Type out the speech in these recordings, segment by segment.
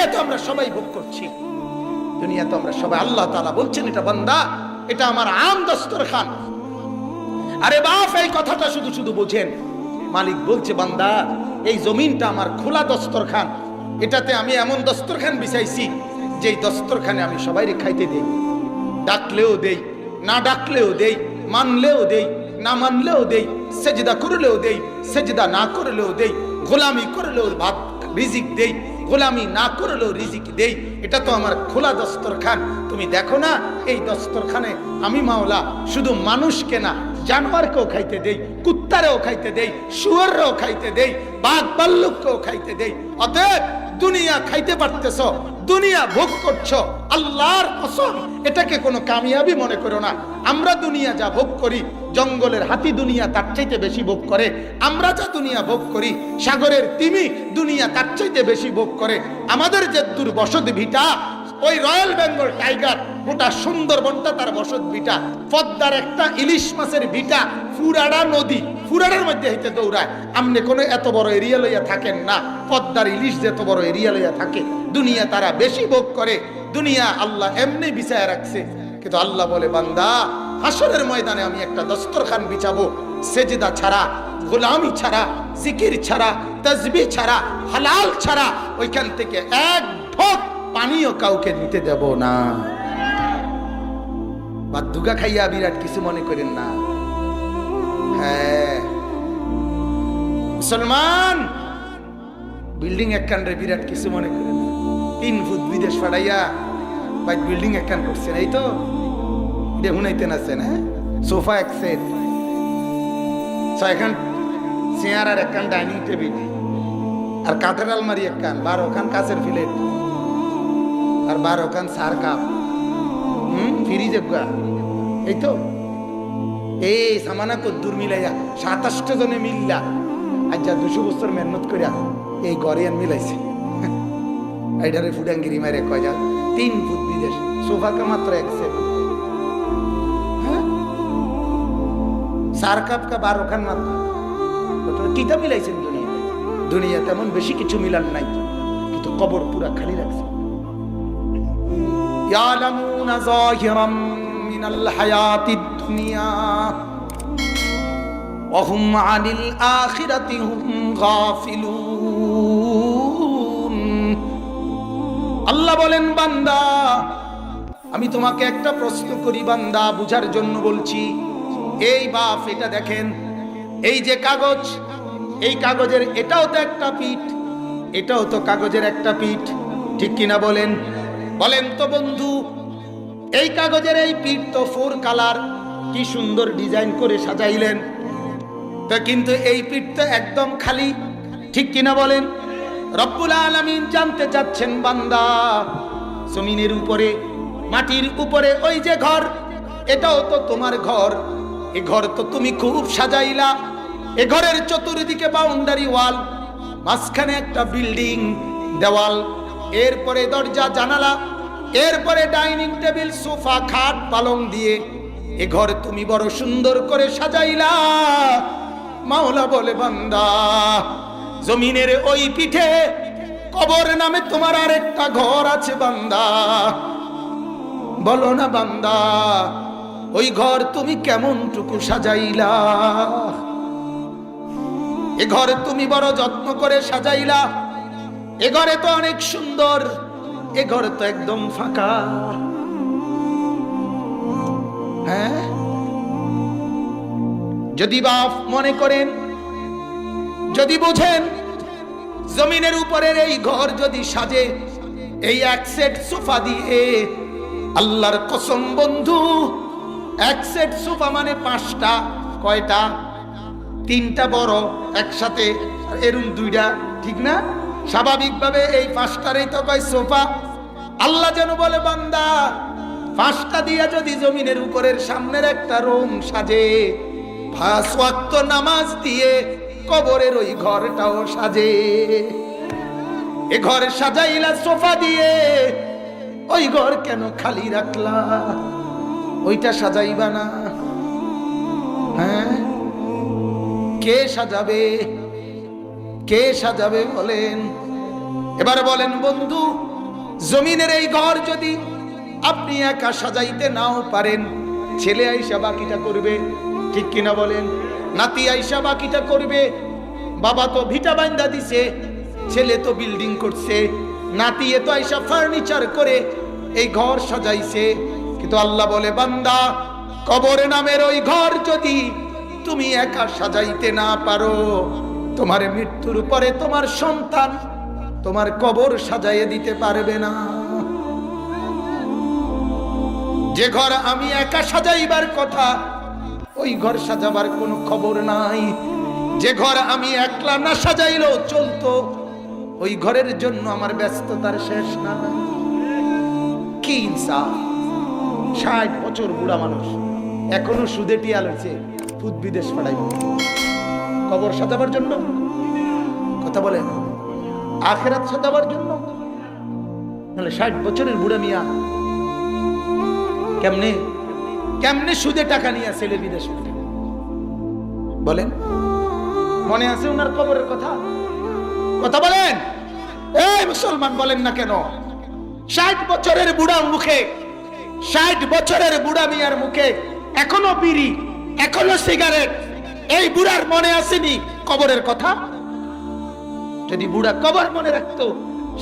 দুনিয়াতে আমরা সবাই ভোগ করছি, দুনিয়াতে আমরা সবাই। আল্লাহ তাআলা বলছেন, এটা বান্দা, এটা আমার আম দস্তরখান। আরে বাপ, এই কথাটা শুধু শুধু বোঝেন। মালিক বলছে, বান্দা, এই জমিনটা আমার খোলা দস্তরখান, এটাতে আমি এমন দস্তরখান বিছাইছি যেই দস্তরখানে আমি সবাইকে খাইতে দেই, ডাকলেও দেই, না ডাকলেও দেই, মানলেও দেই, না মানলেও দেই, সেজদা করলেও দেই, সেজদা না করলেও দেই, গোলামি করলেও ভাত রিজিক দেই, গোলামি না করলেও রিজিক দেই। এটা তো আমার খোলা দস্তরখান। তুমি দেখো না, এই দস্তরখানে আমি মাওলা শুধু মানুষকে না, জানোয়ারকেও খাইতে দেই, কুত্তারেও খাইতে দেই, শুয়োররেও খাইতে দেই, বাঘ ভাল্লুককেও খাইতে দেই। অতএব দুনিয়া খাইতে পারতেছ, দুনিয়া ভোগ করছো, আল্লাহর কসম এটাকে কোনো কামিয়াবি মনে করো না। আমরা দুনিয়া যা ভোগ করি, জঙ্গলের হাতি দুনিয়া তার চাইতে বেশি ভোগ করে। আমরা যা দুনিয়া ভোগ করি, সাগরের তিমি দুনিয়া তার চাইতে বেশি ভোগ করে। আমাদের যে দুর্বসত ভিটা, ওই রয়্যাল বেঙ্গল টাইগার গোটা সুন্দরবনটা তার বসত ভিটা। পদ্মার একটা ইলিশ মাছের ভিটা, ফুরাড়া নদী, ফুরাড়ার মধ্যে হইতে দৌড়ায়। আমনে কোনো এত বড় এরিয়া লইয়া থাকেন না, পদ্মার ইলিশ যে এত বড় এরিয়া লইয়া থাকে। দুনিয়া তারা বেশি ভোগ করে, দুনিয়া আল্লাহ এমনি বিছায় রাখছে। কিন্তু আল্লাহ বলে, বান্দা, হাসরের ময়দানে আমি একটা দস্তরখান বিছাবো, সেজদা ছাড়া, গোলামি ছাড়া, জিকির ছাড়া, তাসবিহ ছাড়া, হালাল ছাড়া, ওইখান থেকে এক ঢোক পানিও কাউকে নিতে দেব না। বাদুকা খাইয়া বিরাট কিছু মনে করেন না। হ্যাঁ, মুসলমান বিল্ডিং একখান রে বিরাট কিছু মনে করেন না। 3 ফুট বিদেশ ফাড়াইয়া ভাই বিল্ডিং একখান করছেন, এই তো দেখুনাইতেন আছেন। হ্যাঁ, সোফা এক সেট, 6খান চেয়ার আর একখান ডাইনিং টেবিল, আর কাঠের আলমারি একখান, 12খান কাচের প্লেট, আর 12খান সার কাপ, ফ্রিজ একগা। এই তো এই সামানা কদ্দুর মিলাইয়া 27 জনে মিললা আজ 200 বছর মেহনত করিয়া এই ঘরে মিলাইছে। এইটারে ফুডাঙ্গিরি মারে কয় যা 3 ফুট বিদেশ, সোফা কা মাত্র 1 সেট, সার কাপ কা 12খান মাত্র। কিতা মিলাইছেন দুনিয়া? দুনিয়া তেমন বেশি কিছু মিলান নাই, কিন্তু কবর পুরা খালি রাখছে। ইয়ালামুনা যাহিরাম মিনাল হায়াতিদ দুনিয়া ওয়া হুম আনিল আখিরাতি হুম গাফিলুন। আল্লাহ বলেন, বান্দা, আমি তোমাকে একটা প্রশ্ন করি বান্দা, বুঝার জন্য বলছি। এই বাপ, এটা দেখেন, এই যে কাগজ, এই কাগজের এটাও তো একটা পিঠ, এটাও তো কাগজের একটা পিঠ, ঠিক কিনা বলেন? বলেন তো বন্ধু, এই কাগজের এই পিঠ তো 4 কালার, কি সুন্দর ডিজাইন করে সাজাইলেন, তো কিন্তু এই পিঠ তো একদম খালি, ঠিক কিনা বলেন? রব্বুল আলামিন জানতে চাচ্ছেন, বান্দা, জমিনের উপরে, মাটির উপরে ওই যে ঘর, এটাও তো তোমার ঘর। এ ঘর তো তুমি খুব সাজাইলা। এ ঘরের চতুর্দিকে বাউন্ডারি ওয়াল, মাঝখানে একটা বিল্ডিং দেওয়াল, এরপরে দরজা জানালা, এরপরে ডাইনিং টেবিল, সোফা, খাট, পালং দিয়ে এ ঘর তুমি বড় সুন্দর করে সাজাইলা। মাওলা বলে, বান্দা, জমিনের ওই পিঠে কবর নামে তোমার আরেকটা ঘর আছে বান্দা। বলো না বান্দা, ওই ঘর তুমি কেমনটুকু সাজাইলা? এ ঘরে তুমি বড় যত্ন করে সাজাইলা, এ ঘরে তো অনেক সুন্দর, এ ঘরে তো একদম ফাঁকা। হ্যাঁ, যদি বাপ মনে করেন, যদি বুঝেন, জমিনের উপরের এই ঘর যদি সাজে এই 1 সেট সোফা দিয়ে, আল্লাহর কসম বন্ধু, 1 সেট সোফা মানে 5টা, কয়টা? 3টা বড় একসাথে, এরকম 2টা, ঠিক না? স্বাভাবিকভাবে এই 5টারই তো কয় সোফা। আল্লাহ যেন বলে, বান্দা, 5টা দিয়া যদি জমিনের উপরের সামনের একটা রুম সাজে, 5 ওয়াক্ত নামাজ দিয়ে কবরের ওই ঘরটাও সাজে। এ ঘর সাজাইলা সোফা দিয়ে, ওই ঘর কেন খালি রাখলা? ওইটা সাজাইবা না? হ্যাঁ, কে সাজাবে? কে সাজাবে বলেন? এবারে বলেন বন্ধু, জমিনের এই ঘর যদি আপনি একা সাজাইতে নাও পারেন, ছেলে আইসা বাকিটা করবে, ঠিক কিনা বলেন? নাতি আইসা বাকিটা করবে। বাবা তো ভিটা বাইন্দা দিছে, ছেলে তো বিল্ডিং করছে, নাতি এ তো আইসা ফার্নিচার করে এই ঘর সাজাইছে। কিন্তু আল্লাহ বলে, বান্দা, কবরে নামের ওই ঘর যদি তুমি একা সাজাইতে না পারো, তোমার মৃত্যুর পরে তোমার সন্তান তোমার কবর সাজাইয়ে দিতে পারবে না। যে ঘর আমি একা সাজাইবার কথা, ওই ঘর সাজাবার কোনো খবর নাই। যে ঘর আমি একলা না সাজাইলেও চলতো, ওই ঘরের জন্য আমার ব্যস্ততার শেষ না। কি ইনসাফ! 60 বছর বুড়া মানুষ এখনো সুদে টিয়া লইছে, ফুদ বিদেশ পাঠাইব কবর সাজাবার জন্য। কথা বলে আখেরাত সাজাবার জন্য। নাহলে 60 বছরের বুড়া মিয়া কেমনে কেমনে সুদে টাকা নিয়ে ছেলে বিদেশ পাঠায়? বলেন, মনে আছে ওনার কবরের কথা? কথা বলেন, এই মুসলমান বলেন না কেন? 60 বছরের বুড়ার মুখে, 60 বছরের বুড়া মিয়ার মুখে এখনো বিড়ি, এখনো সিগারেট। এই বুড়ার মনে আসেনি কবরের কথা? যদি বুড়া কবর মনে রাখতো,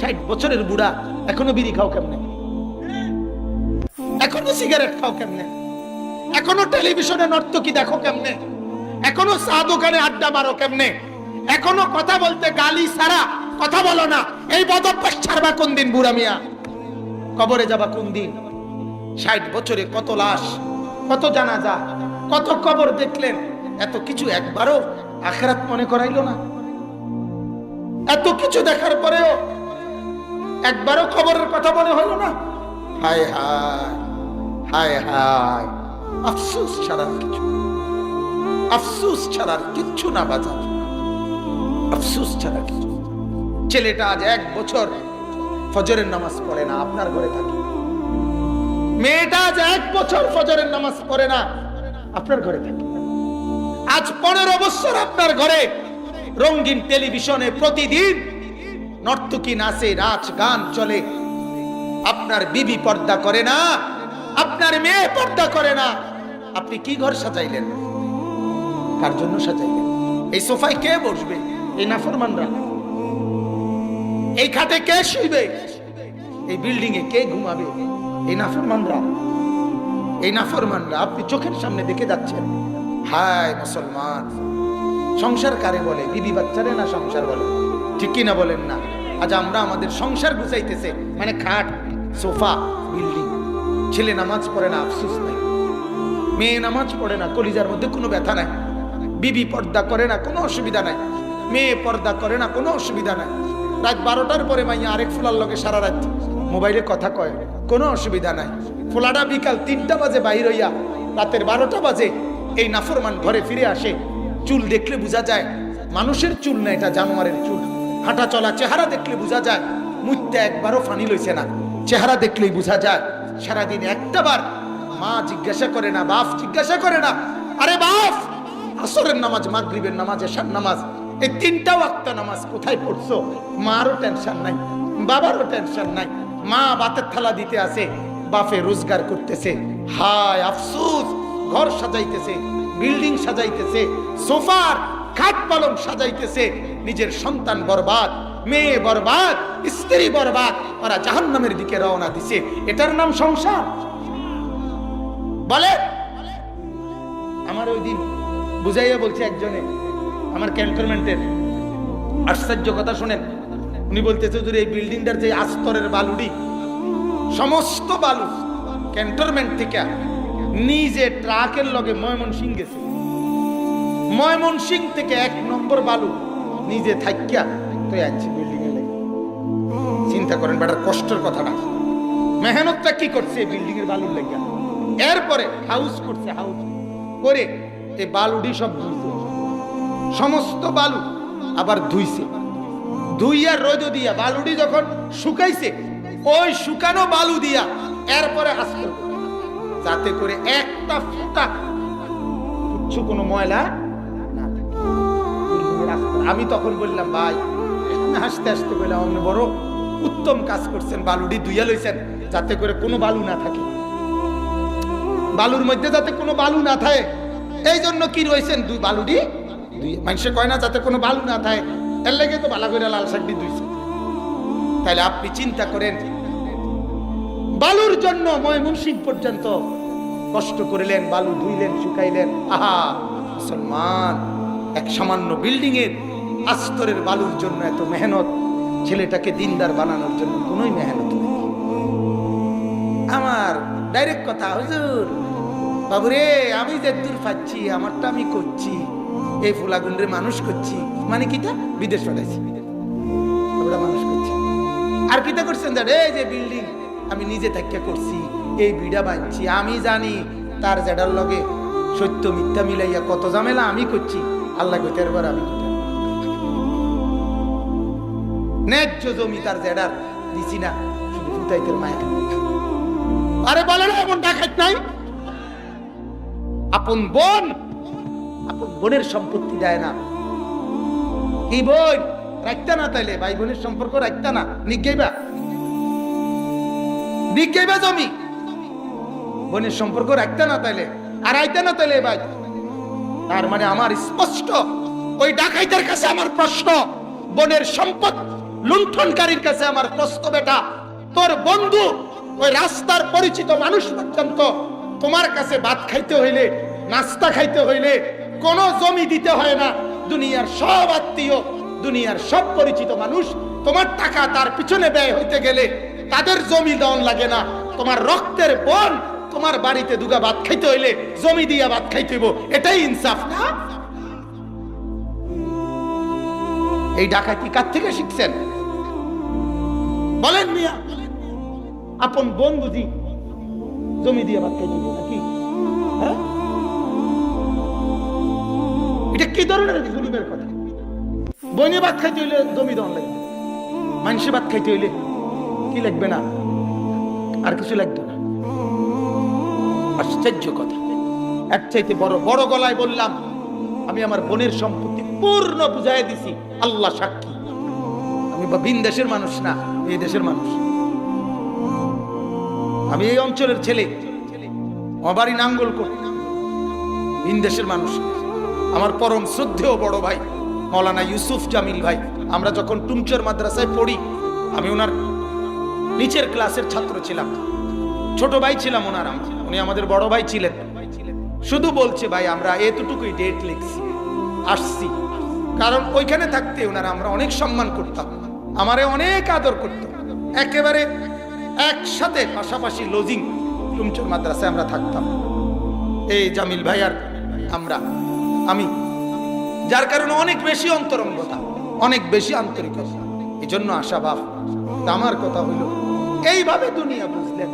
60 বছরের বুড়া এখনো বিড়ি খাও কেমনে? এখনো সিগারেট খাও কেমনে? এখনো টেলিভিশনে নর্তকী দেখো কেমনে? এখনো চা দোকানে আড্ডা মারো কেমনে? এখনো কথা বলতে গালি ছাড়া কথা বলো না। এই বদভ্যাস ছাড়বা কোন দিন বুড়া মিয়া? কবরে যাবা কোন দিন? 60 বছরে কত লাশ, কত জানাজা, কত কবর দেখলেন, এত কিছু একবারও আখিরাত মনে করাইলো না? এত কিছু দেখার পরেও একবারও কবরের কথা মনে হলো না? হায় হায় হায় হায়! আফসোস ছাড়ার কিছু, আফসোস ছাড়ার কিচ্ছু না বাজার, আফসোস ছাড়া কিছু। ছেলেটা আজ 1 বছর ফজরের নামাজ পড়ে না, আপনার ঘরে থাকে। মেয়েটা আজ 1 বছর ফজরের নামাজ পড়ে না, আপনার ঘরে থাকে। আজ 15 বছর আপনার ঘরে রঙিন টেলিভিশনে প্রতিদিন নর্তকী নাচে, নাচ গান চলে। আপনার বিবি পর্দা করে না, আপনার মেয়ে পর্দা করে না। আপনি কি ঘর সাজাইলেন? কার জন্য সাজাইলেন? এই সোফায় কে বসবে? এই নাফরমানরা। এই খাটে কে শুইবে? এই বিল্ডিং এ কে ঘুমাবে? এই নাফরমানরা। এই নাফরমানরা আপনি চোখের সামনে দেখে যাচ্ছেন। হায় মুসলমান! সংসার কারে বলে? বিবি বাচ্চারে না সংসার বলে? ঠিক কিনা বলেন না? আজ আমরা আমাদের সংসার গুছাইতেছে মানে খাট, সোফা, বিল্ডিং। ছেলে নামাজ পড়ে না, আফসোস নাই। মেয়ে নামাজ পড়ে না, কলিজার মধ্যে কোনো ব্যথা নাই। বিবি পর্দা করে না, কোনো অসুবিধা নাই। মেয়ে পর্দা করে না, কোনো অসুবিধা নাই। রাত 12টার পরে মাইয়া আরেক ফুলার লগে সারা রাত মোবাইলে কথা কয়, কোনো অসুবিধা নাই। ফুলাটা বিকাল 3টা বাজে বাইর হইয়া রাতের 12টা বাজে এই নাফরমান ঘরে ফিরে আসে। চুল দেখলে বোঝা যায় মানুষের চুল না, এটা জানোয়ারের চুল। হাঁটা চলা চেহারা দেখলে বোঝা যায় মুইতে একবারও ফানি লইছে না, চেহারা দেখলেই বোঝা যায়। সারাদিন একটা বার মা জিজ্ঞাসা করে না, বাপ জিজ্ঞাসা করে না, আরে বাপ আসরের নামাজ, মাগরিবের নামাজ, এশার নামাজ, এই 3টা ওয়াক্ত নামাজ কোথায় পড়ছো? মারও টেনশন নাই, বাবারও টেনশন নাই। মা ভাতের থালা দিতে আসে, বাপে রোজগার করতেছে। হায় আফসোস! ঘর সাজাইতেছে, বিল্ডিং সাজাইতেছে, সোফার খাট পালং সাজাইতেছে। নিজের সন্তান বরবাদ, মেয়ে বরবাদ, স্ত্রী বরবাদ, ওরা জাহান্নামের দিকে রওনা দিছে। এটার নাম সংসার? বলে আমার ওই দিন বুঝাইয়া বলছে একজনে, আমার ক্যান্টনমেন্টের, আশ্চর্য কথা শুনেন। উনি বলতেছে যে এই বিল্ডিংটার যে আস্তরের বালুডি, সমস্ত বালু ক্যান্টনমেন্ট থেকে নিজে ট্রাকের লগে ময়মনসিং গেছে। ময়মনসিং থেকে 1 নম্বর বালু নিজে থাকিয়া তো আনছে বিল্ডিং এ লেগে। চিন্তা করেন বেটার কষ্টের কথাটা, মেহনতটা কি করছে বিল্ডিং এর বালুর লেগে। এরপরে হাউস করছে, হাউস করে এই বালুডি সব ধুইছে, সমস্ত বালু আবার ধুইছে। ধুইয়া রোদ দিয়া বালুডি যখন শুকাইছে, ওই শুকানো বালু দিয়া এরপরে আস্তর, যাতে করে একটা ফুটা কিছু কোনো ময়লা না থাকে। আমি তখন বললাম, ভাই হাসতে হাসতে বললাম, আপনি বড় উত্তম কাজ করছেন, বালুটি ধুইয়া লইছেন যাতে করে কোনো বালু না থাকে, বালুর মধ্যে যাতে কোনো বালু না থাকে। এই জন্য কি রয়েছেন দুই বালুটি মানুষে কয় না যাতে কোনো বালু না থাকে, এর লেগে তো বালা করে লাল শাক দিয়ে ধুইছে। তাহলে আপনি চিন্তা করেন, বালুর জন্য ময়মনসিংহ পর্যন্ত কষ্ট করিলেন, বালু ধুইলেন, শুকাইলেন। আহা মুসলমান, এক সামান্য বিল্ডিং এর আস্তরের বালুর জন্য এত মেহনত, ছেলেটাকে দিনদার বানানোর জন্য কোনোই মেহনত নেই। আমার ডাইরেক্ট কথা, হুজুর বাবুরে আমি যে দূর পাচ্ছি আমারটা আমি করছি, এই ফুলাগুন্ডে মানুষ করছি, মানে কিটা বিদেশ পাঠাইছি, আমরা মানুষ করছি। আর কিটা করছেন জানে, এই যে বিল্ডিং আমি নিজে থেকে করছি, এই বিড়া বাঁধছি, আমি জানি তার জেডার লগে সত্য মিথ্যা মিলাইয়া কত ঝামেলা আমি করছি, আল্লাহ কইতে এবার আমি ন্যায্য জমি তার জেডার দিছি না, শুধু ফুটাইতের মায়া। আরে বলে না এমন ডাকাত নাই, আপন বোন আপন বোনের সম্পত্তি দেয় না। কি বোন রাখতা না, তাইলে ভাই বোনের সম্পর্ক রাখতা না, নিগাইবা জমি, বোনের সম্পর্ক রাখতা না তাইলে, আর আইতা না তাইলে ভাই। তার মানে আমার স্পষ্ট, ওই ডাকাইতের কাছে আমার প্রশ্ন, বোনের সম্পদ লুণ্ঠনকারীর কাছে আমার প্রশ্ন, বেটা তোর বন্ধু ওই রাস্তার পরিচিত মানুষ পর্যন্ত তোমার কাছে ভাত খাইতে হইলে, নাস্তা খাইতে হইলে কোনো জমি দিতে হয় না। দুনিয়ার সব আত্মীয়, দুনিয়ার সব পরিচিত মানুষ, তোমার টাকা তার পিছনে ব্যয় হইতে গেলে তাদের জমি দেওয়ান লাগে না। তোমার রক্তের বোন তোমার বাড়িতে দুগা ভাত খাইতে হইলে জমি দিয়া ভাত খাইতে হইব, এটাই ইনসাফ না? এই ডাকাতি কার থেকে শিখছেন বলেন মিয়া? আপন বোন বুঝি জমি দিয়ে ভাত খাইতে হইব নাকি? হ্যাঁ, এটা কি ধরনের জুলুমের কথা? বনে ভাত খাইতে হইলে জমি দেওয়ান লাগবে, মানুষে ভাত খাইতে হইলে কি লাগবে না, আর কিছু লাগবে না। আশ্চর্য কথা। এক চাইতে বড় বড় গলায় বললাম, আমি আমার বোনের সম্পত্তি পূর্ণ বুঝাই দিছি, আল্লাহ সাক্ষী। আমি ভিন দেশের মানুষ না, এই দেশের মানুষ। আমি এই অঞ্চলের ছেলে, আমার বাড়ি নাঙ্গলকোট, ভিন দেশের মানুষ। আমার পরম শ্রদ্ধেয় বড় ভাই মৌলানা ইউসুফ জামিল ভাই, আমরা যখন টুমচর মাদ্রাসায় পড়ি, আমি ওনার নিচের ক্লাসের ছাত্র ছিলাম, ছোট ভাই ছিলাম ওনার, উনি আমাদের বড় ভাই ছিলেন। শুধু বলছে ভাই আমরা এতটুকুই ডেট লিখছি, আসছি, কারণ ওইখানে থাকতে ওনারা আমরা অনেক সম্মান করতাম, আমারে অনেক আদর করত, একেবারে একসাথে পাশাপাশি লজিং টুমচর মাদ্রাসায় আমরা থাকতাম, এই জামিল ভাই আর আমি, যার কারণে অনেক বেশি অন্তরঙ্গতা, অনেক বেশি আন্তরিকতা, এই জন্য আশাবাদ। আমার কথা হইল, এইভাবে দুনিয়া বুঝলেন,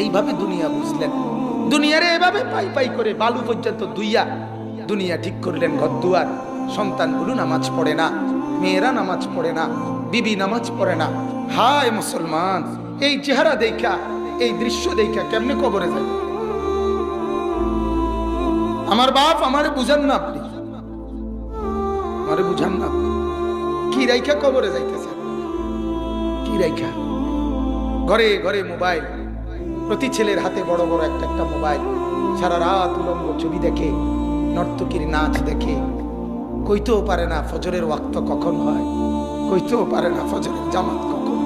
এইভাবে দুনিয়া বুঝলেন, দুনিয়ারে এভাবে পাই পাই করে বালু পর্যন্ত দুইয়া দুনিয়া ঠিক করলেন, ঘর দুয়ার। সন্তানগুলো নামাজ পড়ে না, মেয়েরা নামাজ পড়ে না, বিবি নামাজ পড়ে না। হায় মুসলমান, এই চেহারা দেখা, এই দৃশ্য দেখা কেমনে কবরে যায়? আমার বাপ আমারে বুঝান না, আপনি আমারে বুঝান না, কি রাইখা কবরে যাইতেছে, কি রাইখা? ঘরে ঘরে মোবাইল, প্রতি ছেলের হাতে বড় বড় একটা একটা মোবাইল, সারা রাত উলঙ্গ ছবি দেখে, নর্তকীর নাচ দেখে, কইতেও পারে না ফজরের ওয়াক্ত কখন হয়, কইতেও পারে না ফজরের জামাত কখন।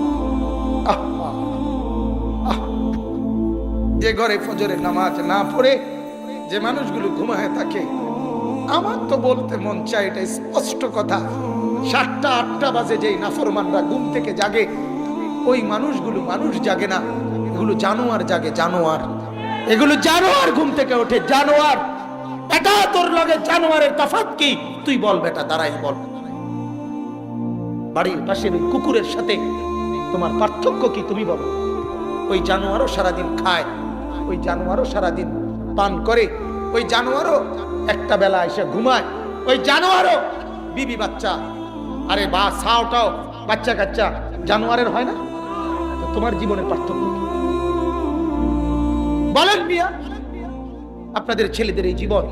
যে ঘরে ফজরের নামাজ না পড়ে যে মানুষগুলো ঘুমায় থাকে, আমার তো বলতে মন চায়, এটা স্পষ্ট কথা, 7টা 8টা বাজে যেই নাফরমানরা ঘুম থেকে জাগে, ওই মানুষগুলো মানুষ জাগে না, এগুলো জানোয়ার জাগে, জানোয়ার, এগুলো জানোয়ার ঘুম থেকে ওঠে, জানোয়ার। এটা তোর লগে জানোয়ারের তফাৎ কি? তুই বল বেটা, দাঁড়াই বল। বাড়ির পাশের ওই কুকুরের সাথে তোমার পার্থক্য কি? তুমি বলো। ওই জানোয়ারও সারাদিন খায়, ওই জানোয়ারও সারাদিন পান করে, ওই জানোয়ারও একটা বেলা এসে ঘুমায়, ওই জানোয়ারও বিবি বাচ্চা, আরে বা ছাওটাও বাচ্চা কাচ্চা জানোয়ারের হয় না? তোমার জীবনের পার্থক্য কি বলেন মিয়া? আপনাদের ছেলেদের এই জীবন,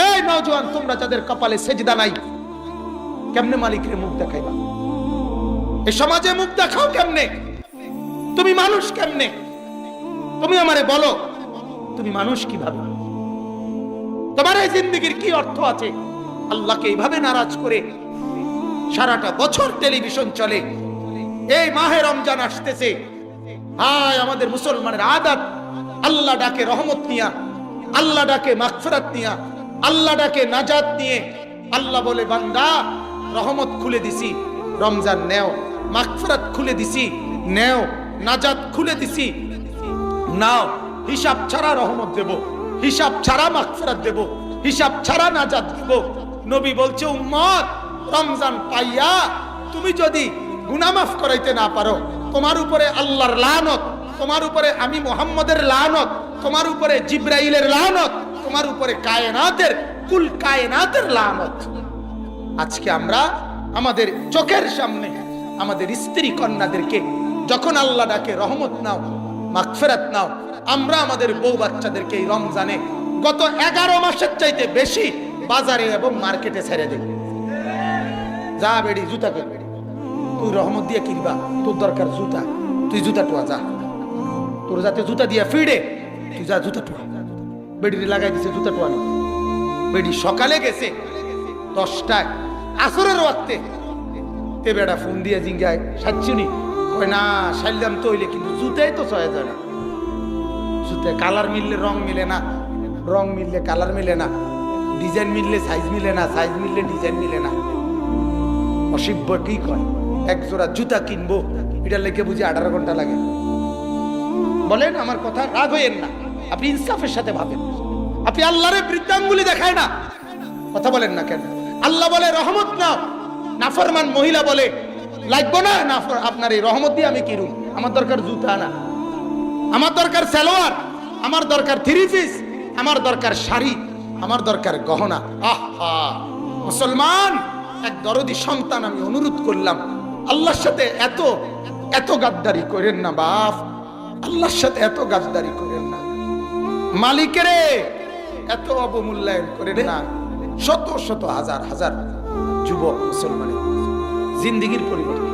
এই নওজোয়ান তোমরা যাদের কপালে সেজদা নাই, কেমনে মালিকের মুখ দেখাইবা? এই সমাজে মুখ দেখাও কেমনে? তুমি মানুষ কেমনে? তুমি আমারে বলো, তুমি মানুষ কিভাবে? তোমার এই জিন্দেগির কি অর্থ আছে? আল্লাহকে এইভাবে নারাজ করে সারাটা বছর টেলিভিশন চলে। এই মাহে রমজান আসতেছে, হায় আমাদের মুসলমানের আদত, আল্লাহ ডাকে রহমত নিয়া, আল্লাহ ডাকে মাগফিরাত নিয়া, আল্লাহ ডাকে নাজাত নিয়ে। আল্লাহ বলে, বান্দা রহমত খুলে দিছি, রমজান নেও। মাগফিরাত খুলে দিছি, নেও। নাজাত খুলে দিছি, নাও। হিসাব ছাড়া রহমত দেব, হিসাব ছাড়া মাগফিরাত দেব, হিসাব ছাড়া নাজাত দেব। নবী বলছে, উম্মত রমজান পাইয়া তুমি যদি গুনাহ মাফ করাইতে না পারো, তোমার উপরে আল্লাহর লানত, তোমার উপরে আমি মুহাম্মদের লানত, তোমার উপরে জিবরাইলের লানত, তোমার উপরে কায়নাতের, কুল কায়নাতের লানত। আজকে আমরা আমাদের চোখের সামনে আমাদের স্ত্রী কন্যাদেরকে যখন আল্লাহ ডাকে রহমত নাও, মাগফিরাত নাও, আমরা আমাদের বউ বাচ্চাদেরকে এই রমজানে গত 11 মাসের চাইতে বেশি বাজারে এবং মার্কেটে ছেড়ে দেব। যা বেড়ি জুতা কিনবি, তুই রহমত দিয়ে কিনবা, তোর দরকার জুতা, তুই জুতা টোয়া যা। তোর যাতে জুতা দিয়া ফিরে, তুই যা জুতা টোয়া। বেড়ি লাগাই দিছে জুতা টোয়া নি। বেড়ি সকালে গেছে 10টায়, আসরের ওয়াক্তে তে বেড়া ফোন দিয়ে জিঙ্গায় সাচ্ছুনি, কয় না সাইলাম তো হইলে, কিন্তু জুতাই তো 6000 না। জুতায় কালার মিললে রং মিলে না, রং মিললে কালার মিলে না, ডিজাইন মিললে সাইজ মিলে না, সাইজ মিললে ডিজাইন মিলে না। অসিব্য কি কয়, এক জোড়া জুতা কিনবো, এটা লেগে বুঝি 18 ঘন্টা লাগে। বলেন, আমার কথা রাগ হইয়েন না, আপনি ইনসাফের সাথে ভাবেন। আপনি আল্লাহরে বৃদ্ধাঙ্গুলি দেখায় না, কথা বলেন না কেন? আল্লাহ বলে রহমত নাও, নাফরমান মহিলা বলে লাগবো না, আপনার এই রহমত দিয়ে আমি কিরুম, আমার দরকার জুতা না, আমার দরকার সালোয়ার, আমার দরকার 3 পিস, আমার দরকার শাড়ি, আমার দরকার গহনা। আহা মুসলমান, এক দরদি সন্তান আমি অনুরোধ করলাম, আল্লাহর সাথে এত এত গাদ্দারি করেন না বাপ, আল্লাহর সাথে এত গাদ্দারি করেন না, মালিকের এত অবমূল্যায়ন করেন না। শত শত হাজার হাজার যুবক মুসলমানের জিন্দেগির পরিবর্তন।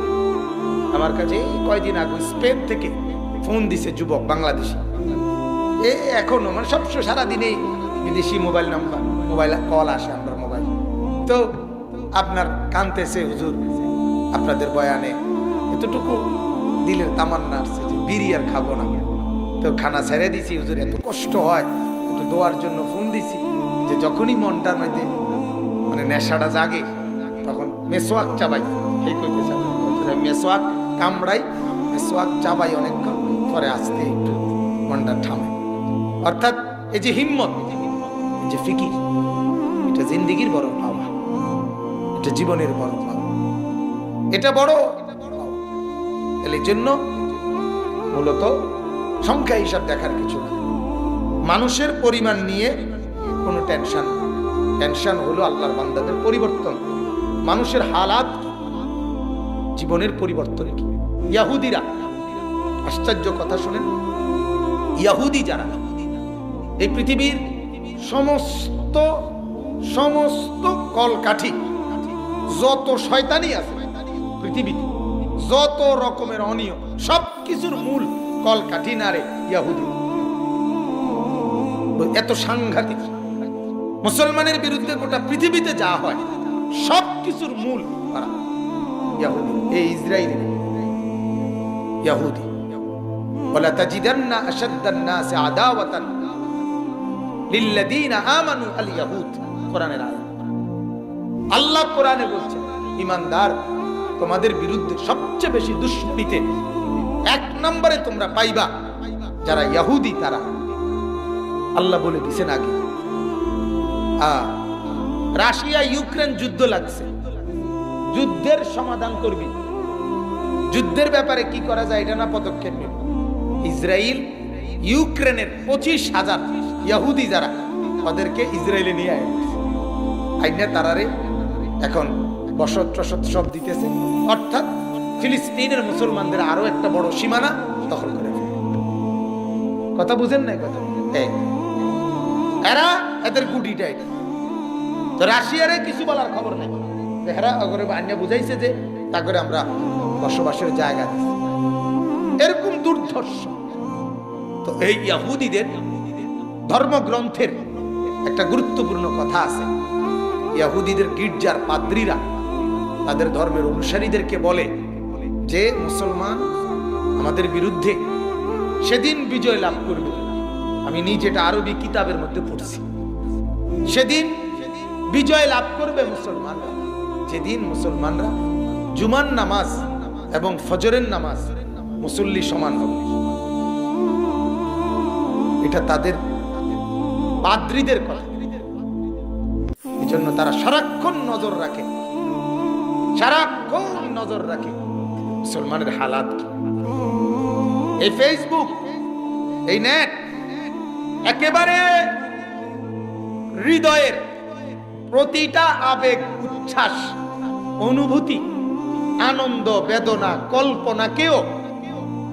আমার কাছে কয়দিন আগে স্পেন থেকে ফোন দিছে যুবক বাংলাদেশি, এখনো মানে সবসময় সারাদিনেই বিদেশি মোবাইল নাম্বার, মোবাইল কল আসে আমার মোবাইল। তো আপনার কানতেছে, হুজুর আপনাদের বয়ানে এতটুকু দিলের তামান্না আসছে যে বিড়ি আর খাবো না, তো খানা ছেড়ে দিছি হুজুর, এত কষ্ট হয়, একটু দোয়ার জন্য ফোন দিছি যে যখনই মনটার মধ্যে মানে নেশাটা জাগে তখন মেসোয়াক চাবাই, এই কইতেছে মেসোয়াক কামড়াই, মেসোয়াক চাবাই অনেকক্ষণ পরে আসতে একটু মনটা থামে। অর্থাৎ এই যে হিম্মত, এই যে ফিকির, এটা জিন্দেগির বড় পাওয়া, এটা জীবনের বড় পাওয়া, এটা বড়। এই জন্য মূলত সংখ্যা হিসাব দেখার কিছু না, মানুষের পরিমাণ নিয়ে কোনো টেনশন, টেনশন হলো আল্লাহর বান্দাদের পরিবর্তন, মানুষের হালাত, জীবনের পরিবর্তন কি। ইয়াহুদিরা, আশ্চর্য কথা শুনেন, ইয়াহুদি যারা এই পৃথিবীর সমস্ত সমস্ত কলকাঠি, যত শয়তানি আছে পৃথিবীতে, যত রকমের অনিয়ম, সব কিছুর মূল কলকাঠি নারে ইয়াহুদি। এত সাংঘাতিক, মুসলমানের বিরুদ্ধে গোটা পৃথিবীতে যা হয় সব কিছুর মূল ইয়াহুদি, এই ইসরায়েলি ইয়াহুদি। ওয়ালা তাজিদান্না আশাদ্দান নাস আদাওয়াতান লিল্লাযীনা আমানু আল ইয়াহুদ, কোরআনের আয়াত। আল্লাহ কোরআনে বলছেন, ঈমানদার তোমাদের বিরুদ্ধে সবচেয়ে বেশি দুশমনীতে 1 নম্বরে তোমরা পাইবা যারা ইহুদি, তারা। আল্লাহ বলে দিয়েছেন আগে, রাশিয়া ইউক্রেন যুদ্ধ লাগছে, যুদ্ধের সমাধান করবি, যুদ্ধের ব্যাপারে কি করা যায় এটা না পদক্ষেপ নেবে। ইসরায়েল ইউক্রেনের 25,000 ইহুদি যারা, ওদেরকে ইসরায়েলে নিয়ে আইনা তারারে এখন বসত টসত সব দিতেছে, অর্থাৎ ফিলিস্তিনের মুসলমানদের আরো একটা বড় সীমানা দখল করে। কথা বুঝেন না? কথা এরা এদের গুটিটা এটা। তো রাশিয়ারে কিছু বলার খবর নেই, এরা অগরে আন্যা বুঝাইছে যে তা করে আমরা বসবাসের জায়গা দিচ্ছি। এরকম দুর্ধর্ষ। তো এই ইহুদিদের ধর্মগ্রন্থের একটা গুরুত্বপূর্ণ কথা আছে। ইহুদিদের গির্জার পাদ্রীরা তাদের ধর্মের অনুসারীদেরকে বলে যে মুসলমান আমাদের বিরুদ্ধে সেদিন বিজয় লাভ করবে। আমি নিজে এটা আরবি কিতাবের মধ্যে পড়ছি। সেদিন বিজয় লাভ করবে মুসলমানরা, যেদিন মুসলমানরা জুমার নামাজ এবং ফজরের নামাজ মুসল্লি সমান হবে। এটা তাদের পাদ্রীদের কথা। এই জন্য তারা সারাক্ষণ নজর রাখে, সারাক্ষণ নজর রাখে মুসলমানের হালাত কি। এই ফেসবুক, এই নেট একেবারে হৃদয়ের প্রতিটা আবেগ, উচ্ছ্বাস, অনুভূতি, আনন্দ, বেদনা, কল্পনাকেও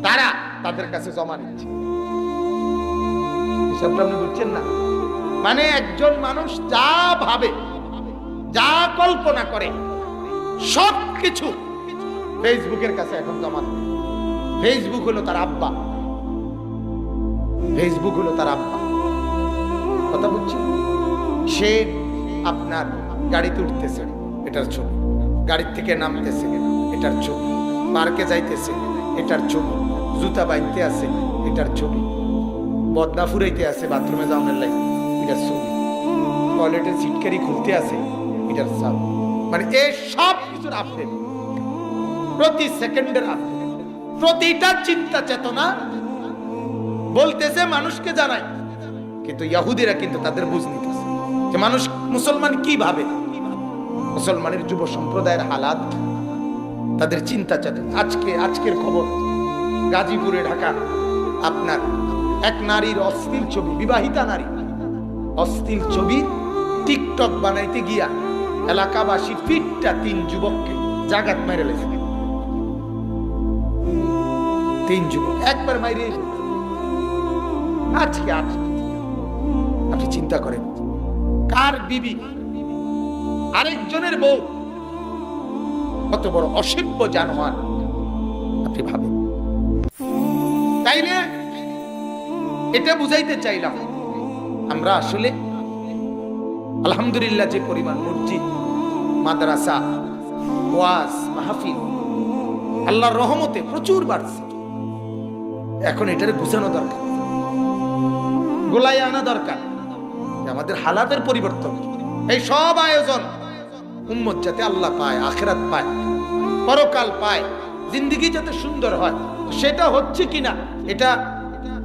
তারা তাদের কাছে জমা নিচ্ছে। হিসাবটা আপনি বুঝছেন না? মানে একজন মানুষ যা ভাবে, যা কল্পনা করে, সবকিছু ফেসবুকের কাছে এখন জমা দেয়। ফেসবুক হলো তার আব্বা, ফেসবুক হলো তার আব্বা। কথা বুঝছি? সে আপনার গাড়িতে উঠতেছে, এটার ছবি, গাড়ির থেকে নামতেছে, এটার ছবি, পার্কে যাইতেছে, এটার ছবি, জুতা বাইতে আছে, এটার ছবি, বদনা ফুরাইতে আছে, বাথরুমে যাওয়ার লাই, এটার ছবি, টয়লেটের সিটকারি খুলতে আছে, এটার সব। মানে এই সব কিছুর আপডেট, প্রতি সেকেন্ডের আপডেট, প্রতিটা চিন্তা চেতনা বলতেছে, মানুষকে জানায়। কিন্তু ইহুদিরা কিন্তু তাদের বুঝ নিতেছে যে মানুষ, মুসলমান কি ভাবে, মুসলমানের যুব সম্প্রদায়ের হালাত, তাদের চিন্তা চেতনা। আজকের খবর, গাজীপুরে ঢাকা আপনার এক নারীর অশ্লীল ছবি, বিবাহিতা নারী অশ্লীল ছবি টিকটক বানাইতে গিয়া এলাকাবাসী ফিটটা 3 যুবককে জাগাত মেরে লেছে। 3 যুবক একবার মাইরে। আজকে আপনি চিন্তা করেন, কার বিবি আরেকজনের বউ, কত বড় অসভ্য জানোয়ার আপনি ভাবেন। তাইলে এটা বুঝাইতে চাইলাম, আমরা আসলে আলহামদুলিল্লাহ যে পরিমাণ মসজিদ, মাদ্রাসা, ওয়াজ, মাহফিল আল্লাহর রহমতে প্রচুর বাড়ছে। এখন এটারে বুঝানো দরকার, গোলাই আনা দরকার, আমাদের হালাতের পরিবর্তন। এই সব আয়োজন উম্মত যাতে আল্লাহ পায়, আখিরাত পায়, পরকাল পায়, জিন্দেগি যাতে সুন্দর হয়, সেটা হচ্ছে কিনা এটা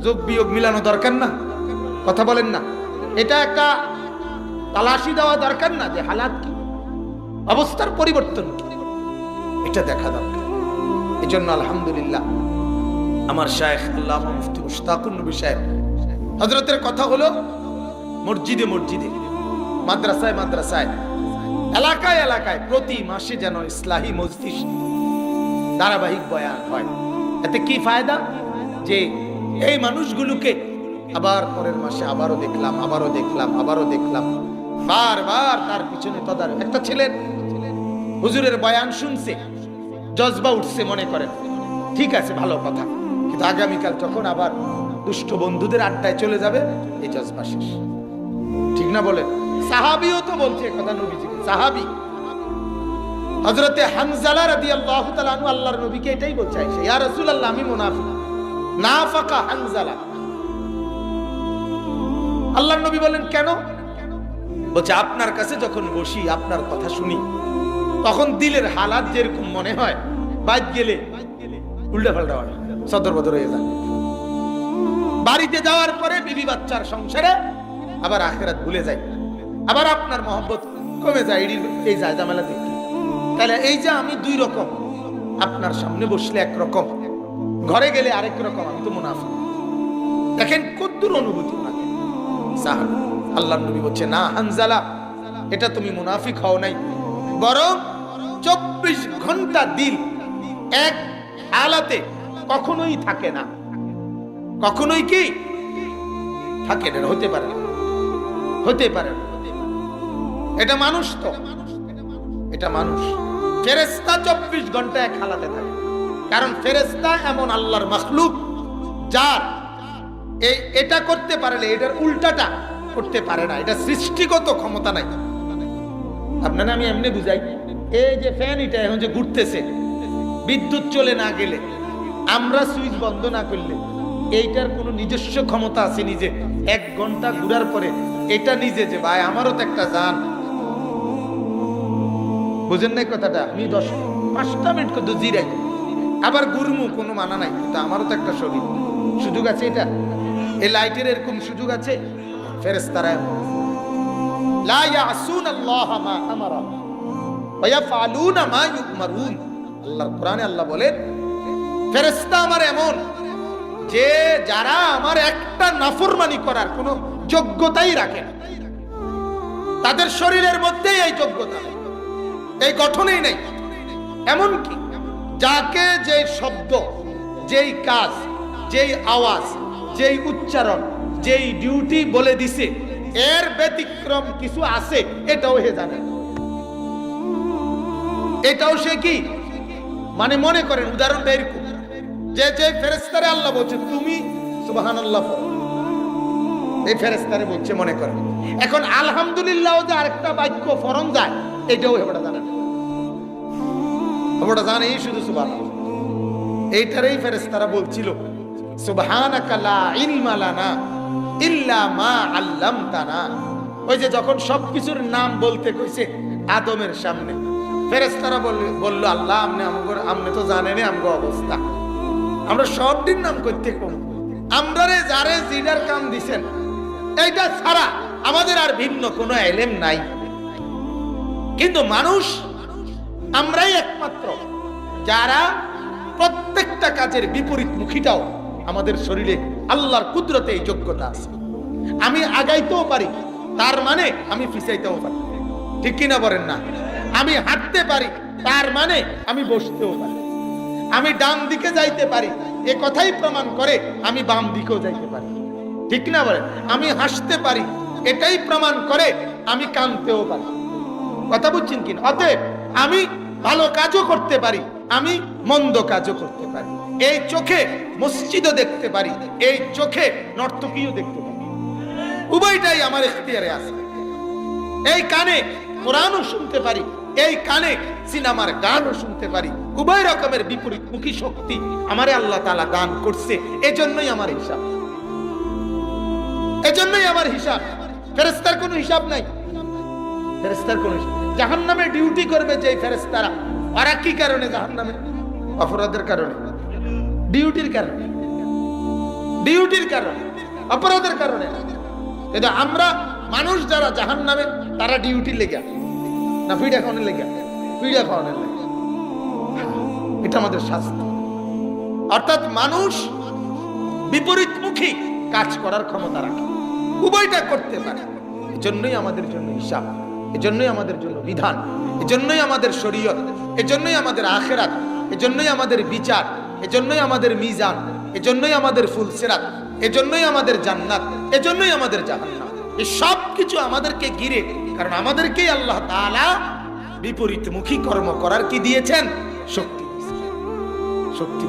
যোগ বিয়োগ মিলানো দরকার না? কথা বলেন না? এটা একটা তালাশি দেওয়া দরকার না যে হালাত কি, অবস্থার পরিবর্তন কি, এটা দেখা দরকার। এই জন্য আলহামদুলিল্লাহ আমার শায়েখ আল্লামা মুফতি মুশতাকুর নবী সাহেব হযরতের কথা হলো, মসজিদে মসজিদে, মাদ্রাসায় মাদ্রাসায়, এলাকায় এলাকায় প্রতি মাসে যেন ইসলাহি মজলিস ধারাবাহিক বয়ান হয়। এতে কি ফায়দা? যে এই মানুষগুলোকে আবার পরের মাসে আবারও দেখলাম, আবারও দেখলাম, আবারও দেখলাম, বারবার তার পিছনে তদারক। একটা ছেলের হুজুরের বয়ান শুনছে, জজবা উঠছে, মনে করেন ঠিক আছে, ভালো কথা, কিন্তু আগামীকাল যখন আবার দুষ্ট বন্ধুদের আড্ডায় চলে যাবে, এই জজবা শেষ। ঠিক না বলেন? সাহাবীও তো বলছে কথা, নবীজি সাহাবী হযরতে হানজালা রাদিয়াল্লাহু তাআলা আনহু আল্লাহর নবীকে এটাই বলছে, ইয়া রাসূলুল্লাহ আমি মুনাফিক। নাফাকা হানজালা। আল্লাহর নবী বলেন কেন? বলছে আপনার কাছে যখন বসি, আপনার কথা শুনি, তখন দিলের হালাত যেরকম মনে হয়, বাইরে গেলে উল্টা পাল্টা হয়, সদর বদর হয়ে যায়। বাড়িতে যাওয়ার পরে বিবি বাচ্চার সংসারে আবার আখিরাত ভুলে যায়, আবার আপনার মহব্বত কমে যায় এই জায়জামেলা দেখি। তাহলে এই যে আমি 2 রকম, আপনার সামনে বসলে একরকম, ঘরে গেলে আরেক রকম, আমি তো মুনাফিক। দেখেন কদ্দুর অনুভূতি লাগে সাহাবী। আল্লাহর নবী বলছে না হানজালা, এটা তুমি মুনাফিক হও নাই, বরং 24 ঘন্টা দিল এক হালাতে কখনোই থাকে না, কখনোই কি থাকে না, হতে পারে না, হতে পারে না। এটা মানুষ, তো এটা মানুষ। ফেরেশতা 24 ঘন্টা এক হালাতে থাকে, কারণ ফেরেশতা এমন আল্লাহর মাখলুক যার এটা করতে পারলে এটার উল্টাটা করতে পারে না, এটা সৃষ্টিগত ক্ষমতা নাই। আপনারা আমি এমনি বুঝাই, এই যে ফ্যান এটা এখন যে ঘুরতেছে, বিদ্যুৎ চলে না গেলে, আমরা সুইচ বন্ধ না করলে এইটার কোনো নিজস্ব ক্ষমতা আছে নিজে 1 ঘন্টা ঘুরার পরে এটা নিজে যে ভাই আমারও তো একটা জান, বুঝেন নাই কথাটা? আমি 5টা মিনিট করতে জিরাই আবার গুরমু, কোনো মানা নাই, কিন্তু আমারও তো একটা শরীর, সুযোগ আছে এটা? এই লাইটের এরকম সুযোগ আছে? ফেরেশতারা লা ইয়াসুনাল্লাহ মা আমারা ওয়া ইয়াফআলুনা মা ইউমারুন। আল্লাহর কোরআনে আল্লাহ বলেন ফেরেশতা আমার এমন যে যারা আমার একটা নাফরমানি করার কোনো যোগ্যতাই রাখে না, তাদের শরীরের মধ্যেই এই যোগ্যতা নেই, এই গঠনেই নেই। এমন কি যাকে যে শব্দ, যেই কাজ, যেই আওয়াজ, যেই উচ্চারণ, যেই ডিউটি বলে দিছে, এর ব্যতিক্রম কিছু আছে এটাও হে জানে। এটাও সে কি মানে মনে করেন, উদাহরণটা এরকম যে যে ফেরেশতারে আল্লাহ বলছে তুমি সুবহানাল্লাহ, এই ফেরেশতারে বলছে মনে করেন। এখন আলহামদুলিল্লাহ যে আরেকটা বাক্য ফরন যায়, এটাও হেবটা জানে না, হেবটা জানে শুধু সুবহানাল্লাহ। এইটারই ফেরেশতারা বলছিল সুবহানাকা লা ইলমা লানা ইল্লা মা আল্লামতানা। ওই যে যখন সবকিছুর নাম বলতে কইছে আদমের সামনে, ফেরেশতারা বলল আল্লাহ আপনি তো জানেনই আমগো অবস্থা, আমরা সব দিন নাম করতে কম, আমরা রে যারে জিডার কাম দিছেন এইটা ছাড়া আমাদের আর ভিন্ন কোনো ইলম নাই। কিন্তু মানুষ আমরাই একমাত্র যারা প্রত্যেকটা কাজের বিপরীত মুখীটাও আমাদের শরীরে আল্লাহর কুদরতে এই যোগ্যতা আছে। আমি আগাইতেও পারি, তার মানে আমি পিছাইতেও পারি, ঠিক কিনা বলেন না? আমি হাঁটতে পারি, তার মানে আমি বসতেও পারি। আমি ডান দিকে যাইতে পারি, এ কথাই প্রমাণ করে আমি বাম দিকেও যাইতে পারি, ঠিক না বলেন? আমি হাসতে পারি, এটাই প্রমাণ করে আমি কাঁদতেও পারি। কথা বুঝছেন কিনা? অতএব আমি ভালো কাজও করতে পারি, আমি মন্দ কাজও করতে পারি। এই চোখে মসজিদও দেখতে পারি, এই চোখে নর্তকীও দেখতে পারি, উভয়টাই আমার এখতিয়ারে আছে। এই কানে কোরআনও শুনতে পারি, এই কানে সিনেমার গানও শুনতে পারি। উভয় রকমের বিপরীতমুখী শক্তি আমারে আল্লাহ তাআলা দান করছে। এজন্যই আমার হিসাব, এজন্যই আমার হিসাব। ফেরেশতার কোনো হিসাব নাই, ফেরেশতার কোনো জাহান্নামে ডিউটি করবে যে ফেরেশতারা, ওরা কি কারণে জাহান্নামে? অপরাধের কারণে, ডিউটির কারণে, ডিউটির কারণে, অপরাধের কারণে না। কিন্তু আমরা মানুষ যারা জাহান্নামে, তারা ডিউটির লেগে না, পিঠা খাওয়ানোর লেগে, পিঠা খাওয়ানোর লেগে, এটা আমাদের শাস্তি। অর্থাৎ মানুষ বিপরীতমুখী কাজ করার ক্ষমতা রাখে, উভয়টা করতে পারে। এজন্যই আমাদের জন্য হিসাব, এজন্যই আমাদের জন্য বিধান, এজন্যই আমাদের শরীয়ত, এজন্যই আমাদের আখিরাত, এজন্যই আমাদের বিচার, এজন্যই আমাদের মিজান, এজন্যই আমাদের ফুলসিরাত, এজন্যই আমাদের জান্নাত, এজন্যই আমাদের জাহান্নাম। এই সব কিছু আমাদেরকে ঘিরে, কারণ আমাদেরকেই আল্লাহ তাআলা বিপরীতমুখী কর্ম করার কি দিয়েছেন? শক্তি, শক্তি